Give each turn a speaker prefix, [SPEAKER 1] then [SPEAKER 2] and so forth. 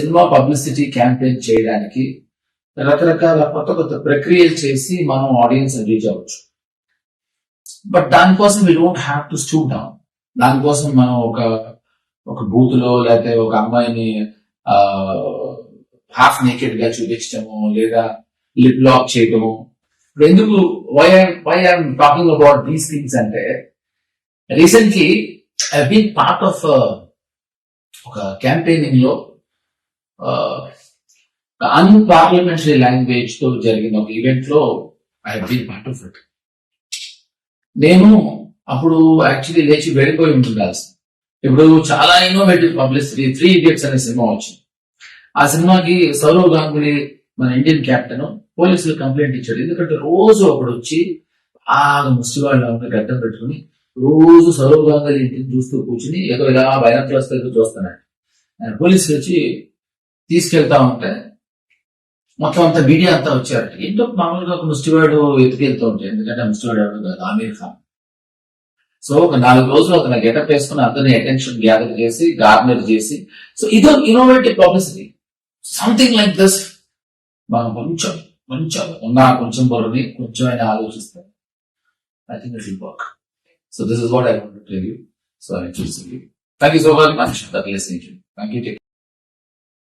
[SPEAKER 1] Cinema publicity campaign చేయడానికి రకరకాల కొత్త కొత్త ప్రక్రియలు చేసి మనం ఆడియన్స్ రీచ్ అవ్వచ్చు. బట్ దానికోసం we don't have to stoop down. దానికోసం మనం ఒక బూత్ లో లేకపోతే ఒక అమ్మాయిని హాఫ్ నేకెడ్ గా చూపించడము లేదా లిప్ లాక్ చేయటము. ఎందుకు why I'm talking about these things అంటే, recently I been part of ఒక క్యాంపెయినింగ్ లో అన్పార్లమెంటరీ లాంగ్వేజ్ తో జరిగిన ఒక ఈవెంట్ లో I been part of it. నేను అప్పుడు యాక్చువల్లీ లేచి వెళ్ళిపోయి ఉండాల్సింది. ఇప్పుడు చాలా ఇన్నోవేటివ్ పబ్లిసిటీ 3 Idiots అనే సినిమా వచ్చింది. ఆ సినిమాకి సౌరవ్ గాంగులీ మన ఇండియన్ కెప్టెన్ పోలీసులు కంప్లైంట్ ఇచ్చాడు. ఎందుకంటే రోజు ఒకడు వచ్చి బాగా ముష్టివాళ్ళు గడ్డం పెట్టుకుని రోజు సౌరవ్ గాంగులీ ఇంటిని చూస్తూ కూర్చుని ఏదో ఇలా బైనాక్యులర్స్ తో చూస్తున్నాడు. పోలీసులు వచ్చి తీసుకెళ్తా ఉంటే మొత్తం అంతా మీడియా అంతా వచ్చారు. ఏంటో మామూలుగా ఒక ముష్టివాడు ఎత్తుకెళ్తూ ఉంటాయి, ఎందుకంటే ముష్టివాడు ఎవరు కాదు, ఆమీర్ ఖాన్. సో ఒక 4 రోజులు అతను గెటప్ వేసుకుని అందరినీ అటెన్షన్ గ్యాదర్ చేసి గార్నర్ చేసి, సో ఇదో innovative publicity. Something like this మనం కొంచెం కొంచెం బుర్రని కొంచెం అయినా ఆలోచిస్తే I think it will work. So this is what I want to tell you. So I choosing you. Thank you so very much for listening. Thank you.